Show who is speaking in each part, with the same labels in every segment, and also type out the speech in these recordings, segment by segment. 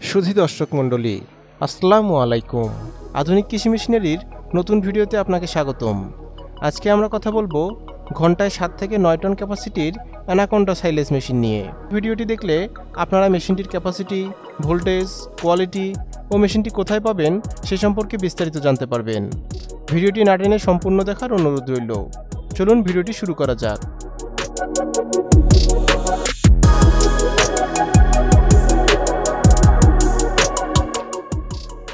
Speaker 1: সুধী দর্শক মণ্ডলী, আসসালামু আলাইকুম। আধুনিক কৃষি মেশিনারির নতুন ভিডিওতে আপনাকে স্বাগতম। আজকে আমরা কথা বলবো ঘন্টায় 7 থেকে 9 টন ক্যাপাসিটির অ্যানাকোন্ডা সাইলেজ মেশিন নিয়ে। ভিডিওটি দেখলে আপনারা মেশিনটির ক্যাপাসিটি, ভোল্টেজ, কোয়ালিটি ও মেশিনটি কোথায় পাবেন সে সম্পর্কে বিস্তারিত জানতে পারবেন। ভিডিওটি না টেনে সম্পূর্ণ দেখার অনুরোধ রইল। চলুন ভিডিওটি শুরু করা যাক।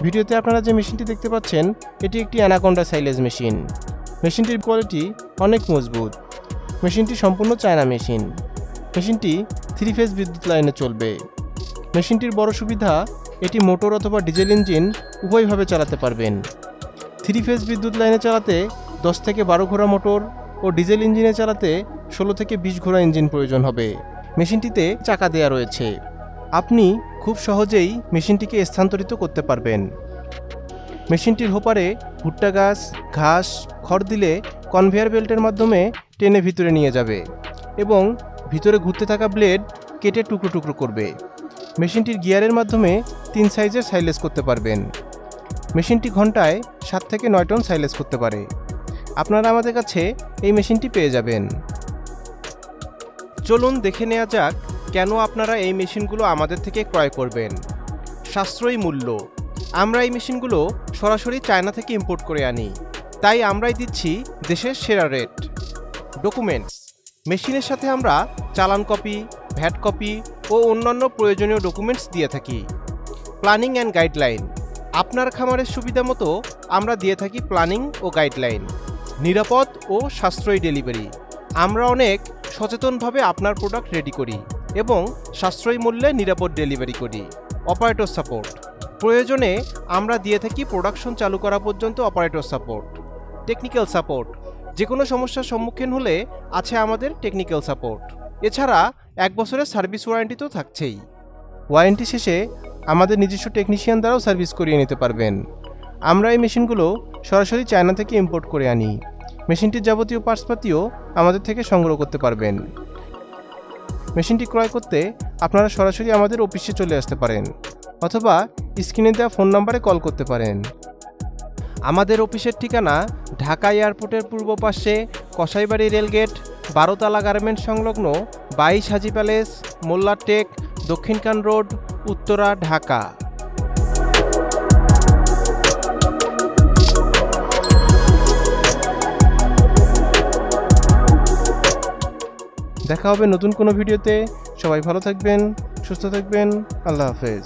Speaker 1: ভিডিওতে আপনারা যে মেশিনটি দেখতে পাচ্ছেন এটি একটি অ্যানাকোন্ডা সাইলেজ মেশিন। মেশিনটির কোয়ালিটি অনেক মজবুত। মেশিনটি সম্পূর্ণ চায়না মেশিন। মেশিনটি 3 ফেজ বিদ্যুৎ লাইনে চলবে। মেশিনটির বড় সুবিধা, এটি মোটর অথবা ডিজেল ইঞ্জিন উভয়ভাবে চালাতে পারবেন। 3 ফেজ বিদ্যুৎ লাইনে চালাতে 10 থেকে 12 ঘোড়া মোটর ও ডিজেল ইঞ্জিনে চালাতে 16 থেকে 20 ঘোড়া ইঞ্জিন প্রয়োজন হবে। মেশিনটিতে চাকা দেয়া রয়েছে। আপনি খুব সহজেই মেশিনটিকে স্থানান্তরিত করতে পারবেন। মেশিনটির হোপারে ভুট্টা গাছ, ঘাস, খড় দিলে কনভেয়ার বেল্টের মাধ্যমে টেনে ভিতরে নিয়ে যাবে এবং ভিতরে ঘুরতে থাকা ব্লেড কেটে টুকরো টুকরো করবে। মেশিনটির গিয়ারের মাধ্যমে 3 সাইজের সাইলেজ করতে পারবেন। মেশিনটি ঘন্টায় 7 থেকে 9 টন সাইলেজ করতে পারে। আপনারা আমাদের কাছে এই মেশিনটি পেয়ে যাবেন। চলুন দেখে নেওয়া যাক কেন আপনারা এই মেশিনগুলো আমাদের থেকে ক্রয় করবেন। সাশ্রয়ী মূল্য। আমরা এই মেশিনগুলো সরাসরি চায়না থেকে ইম্পোর্ট করে আনি, তাই আমরাই দিচ্ছি দেশের সেরা রেট। ডকুমেন্টস। মেশিনের সাথে আমরা চালান কপি, ভ্যাট কপি ও অন্যান্য প্রয়োজনীয় ডকুমেন্টস দিয়ে থাকি। Planning and guideline. আপনার খামারের সুবিধা মতো আমরা দিয়ে থাকি প্ল্যানিং ও গাইডলাইন। নিরাপদ ও সাশ্রয়ী ডেলিভারি। আমরা অনেক সচেতনভাবে আপনার প্রোডাক্ট রেডি করি এবং সাশ্রয়ী মূল্যে নিরাপদ ডেলিভারি করি। Operator support. প্রয়োজনে আমরা দিয়ে থাকি প্রোডাকশন চালু করা পর্যন্ত অপারেটর সাপোর্ট। Technical support. যে কোনো সমস্যার সম্মুখীন হলে আছে আমাদের টেকনিক্যাল সাপোর্ট। এছাড়া 1 বছরের সার্ভিস ওয়ারেন্টি তো থাকছেই। ওয়ারেন্টি শেষে আমাদের নিজস্ব টেকনিশিয়ান দ্বারাও সার্ভিস করিয়ে নিতে পারবেন। আমরা এই মেশিনগুলো সরাসরি চায়না থেকে ইম্পোর্ট করে আনি। মেশিনটির যাবতীয় পার্টসপাতিও আমাদের থেকে সংগ্রহ করতে পারবেন। মেশিনটি ক্রয় করতে আপনারা সরাসরি আমাদের অফিসে চলে আসতে পারেন অথবা স্ক্রিনে দেওয়া ফোন নাম্বারে কল করতে পারেন। আমাদের অফিসের ঠিকানা ঢাকা এয়ারপোর্টের পূর্ব পাশে কসাইবাড়ি রেলগেট, 12 তলা গার্মেন্টস সংলগ্ন 22 হাজি প্যালেস, মোল্লার টেক, দক্ষিণখান রোড, উত্তরা, ঢাকা। দেখা হবে নতুন কোনো ভিডিওতে। সবাই ভালো থাকবেন, সুস্থ থাকবেন। আল্লাহ হাফেজ।